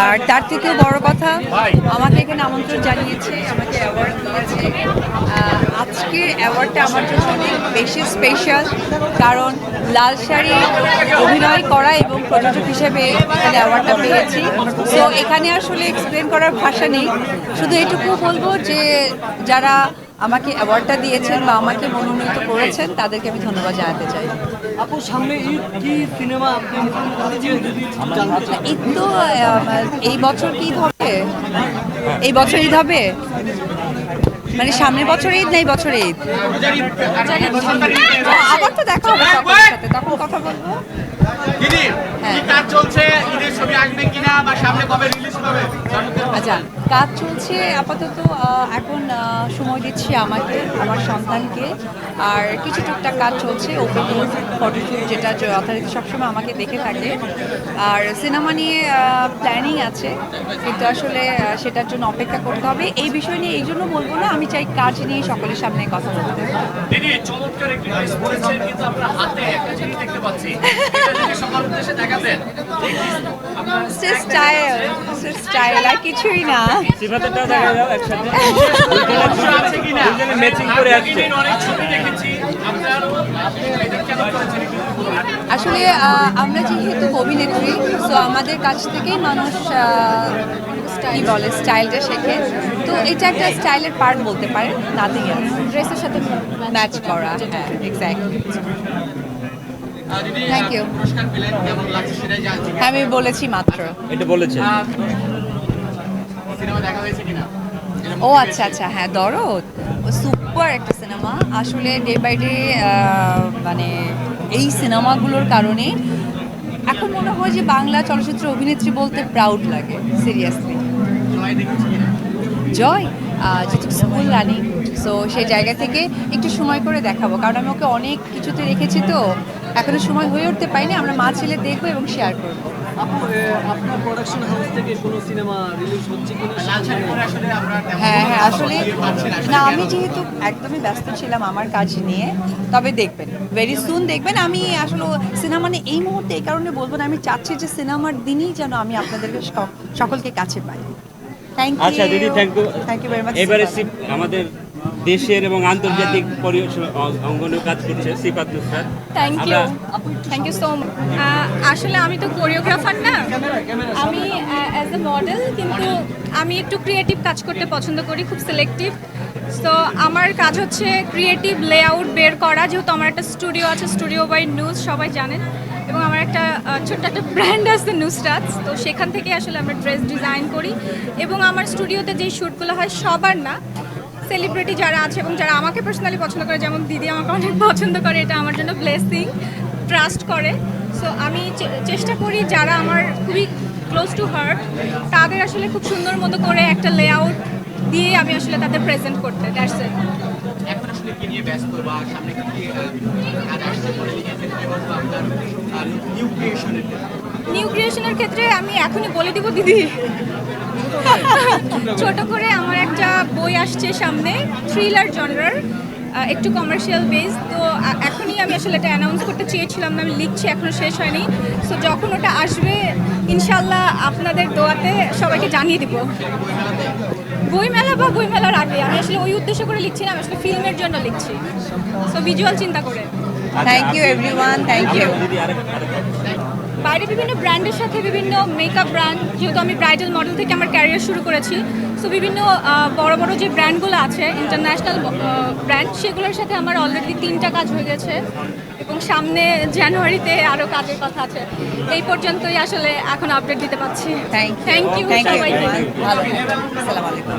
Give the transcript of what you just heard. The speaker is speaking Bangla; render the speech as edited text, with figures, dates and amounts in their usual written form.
আর তার থেকেও বড় কথা, আমাকে এখানে আমন্ত্রণ জানিয়েছে, আমাকে অ্যাওয়ার্ড দিয়েছে। আজকের অ্যাওয়ার্ডটা আমার জন্য অনেক বেশি স্পেশাল, কারণ লাল শাড়ি অভিনয় করা এবং প্রযোজক হিসেবে এখানে অ্যাওয়ার্ডটা পেয়েছি। সো এখানে আসলে এক্সপ্লেন করার ভাষা নেই, শুধু এটুকু বলবো যে যারা আমাকে অ্যাওয়ার্ডটা দিয়েছেন বা আমাকে মনোনীত করেছেন তাদেরকে আমি ধন্যবাদ জানাতে চাই। আপু সামনে ঈদ কি সিনেমা আপনি ঈদ তো এই বছর কি ঈদ হবে? এই বছর ঈদ হবে, মানে সামনের বছর ঈদ না এই বছর ঈদ? আবার তো দেখা হবে সকলের সাথে, তখন কথা বলবো। দিদি কি কাজ চলছে? ঈদের ছবি আসবে কিনা বা সামনে কবে রিলিজ হবে? আচ্ছা, কাজ চলছে আপাতত। এখন সময় দিচ্ছি আমাকে, আমার সন্তানকে, আর কিছু টুকটাক কাজ চলছে, ওপেনিং ফটোশুট, যেটা যথারীতি সবসময় আমাকে দেখে থাকে। আর সিনেমা নিয়ে প্ল্যানিং আছে, কিন্তু আসলে সেটার জন্য অপেক্ষা করতে হবে। এই বিষয় নিয়ে এই জন্য বলবো না, আমি চাই কাজ নিয়ে সকলের সামনে কথা বলতে। দিদি চমৎকার একটি ড্রেস পরেছেন, কিন্তু আপনার হাতে একটা জিনিস দেখতে পাচ্ছি, এটা যদি সবার উদ্দেশ্যে দেখাতেন। স্টাইল আর কিছুই না। সিফাতেরটাও দেখা যাও একসাথে। আছে কিনা দুজনে ম্যাচিং করে আসছে। অনেক ছবি দেখেছি আপনার, এটা কেন করেছেন একটু বলুন। আসলে আমরা যেহেতু অভিনেত্রী, তো আমাদের কাছ থেকেই মানুষ কি বলে স্টাইলটা শেখে। তো এটা একটা স্টাইলের পার্ট বলতে পারে, নাথিং এলস। ড্রেসের সাথে ম্যাচ করা, হ্যাঁ এক্স্যাক্টলি। দিদি Thank you. পুরস্কার পেলেন, কেমন লাগছে সেটাই জানছি। আমি বলেছি মাত্র। এটা বলেছে। সিনেমা দেখা হয়েছে কিনা? ও আচ্ছা আচ্ছা, হ্যাঁ দরদ সুপার একটা সিনেমা। আসলে ডে বাই ডে মানে এই সিনেমাগুলোর কারণে এখন মনে হয় যে বাংলা চলচ্চিত্র অভিনেত্রী বলতে প্রাউড লাগে, সিরিয়াসলি। জয় দেখেছি কিনা? জয় যেহেতু স্কুল রানিং, সো সেই জায়গা থেকে একটু সময় করে দেখাবো, কারণ আমি ওকে অনেক কিছুতে রেখেছি, তো এখনো সময় হয়ে উঠতে পারিনি। আমরা মা ছেলে দেখবো এবং শেয়ার করবো। আপু আপনার প্রোডাকশন হাউস থেকে কোনো সিনেমা রিলিজ হচ্ছে কিনা? লাল শাড়ি পরে আসলে আমরা তেমন হ্যাঁ কোনো হ্যাঁ, খবর আসলে দিয়ে পাচ্ছি না। না, আমি যেহেতু একদমই ব্যস্ত ছিলাম আমার কাজ নিয়ে, তবে দেখবেন ভেরি সুন দেখবেন। আমি আসলে সিনেমা নিয়ে এই মুহূর্তে এই কারণে বলবো না, আমি চাচ্ছি যে সিনেমার দিনই যেন আমি আপনাদেরকে সকলকে কাছে পাই। Thank you. আচ্ছা দিদি, thank you. Thank you very much. এবারে আমাদের দেশের এবং আন্তর্জাতিক অঙ্গনেও কাজ করছে Sifat Nusrat. Thank you so much. আসলে আমি তো কোরিওগ্রাফার না, আমি অ্যাজ এ মডেল, কিন্তু আমি একটু ক্রিয়েটিভ কাজ করতে পছন্দ করি, খুব সিলেক্টিভ। সো আমার কাজ হচ্ছে ক্রিয়েটিভ লেআউট বের করা, যেহেতু আমার একটা স্টুডিও আছে, স্টুডিও বাই নিউজ, সবাই জানেন, এবং আমার একটা ছোট্ট একটা ব্র্যান্ড আছে নুসরাত। তো সেখান থেকে আসলে আমরা ড্রেস ডিজাইন করি, এবং আমার স্টুডিওতে যেই শ্যুটগুলো হয় সবার না, সেলিব্রিটি যারা আছে এবং যারা আমাকে পার্সোনালি পছন্দ করে, যেমন দিদি আমাকে অনেক পছন্দ করে, এটা আমার জন্য ব্লেসিং, ট্রাস্ট করে। সো আমি চেষ্টা করি যারা আমার খুবই ক্লোজ টু হার্ট, তাদের আসলে খুব সুন্দর মতো করে একটা লেআউট দিয়ে আমি আসলে তাদের প্রেজেন্ট করতে। That's it. এখন আসলে কি নিয়ে ব্যস্ত বা সামনে কি কি কাজ আসছে মডেলিং এর ক্ষেত্রে বা আপনার নিউ ক্রিয়েশনের ক্ষেত্রে? নিউ ক্রিয়েশনের ক্ষেত্রে আমি এখনই বলে দিব দিদি, ছোট করে আমার একটা বই আসছে সামনে, থ্রিলার জনরার, একটু কমার্শিয়াল বেস। তো এখনই আমি আসলে এটা অ্যানাউন্স করতে চেয়েছিলাম না, আমি লিখছি, এখনও শেষ হয়নি। সো যখন ওটা আসবে ইনশাল্লাহ আপনাদের দোয়াতে সবাইকে জানিয়ে দিব। বইমেলা বা বইমেলার আগে, আমি আসলে ওই উদ্দেশ্য করে লিখছি না, আমি আসলে ফিল্মের জন্য লিখছি, সো ভিজুয়াল চিন্তা করে। Thank you everyone, thank you. দিদি আরেক বাইরে বিভিন্ন ব্র্যান্ডের সাথে, বিভিন্ন মেকআপ ব্র্যান্ড, যেহেতু আমি ব্রাইডাল মডেল থেকে আমার ক্যারিয়ার শুরু করেছি, সো বিভিন্ন বড় বড় যে ব্র্যান্ডগুলো আছে, ইন্টারন্যাশনাল ব্র্যান্ড, সেগুলোর সাথে আমার অলরেডি 3টা কাজ হয়ে গেছে, এবং সামনে জানুয়ারিতে আরও কাজের কথা আছে। এই পর্যন্তই আসলে এখন আপডেট দিতে পারছি। থ্যাংক থ্যাংক ইউ ইউ সবাইকে। এভরিওয়ান। আসসালামু আলাইকুম।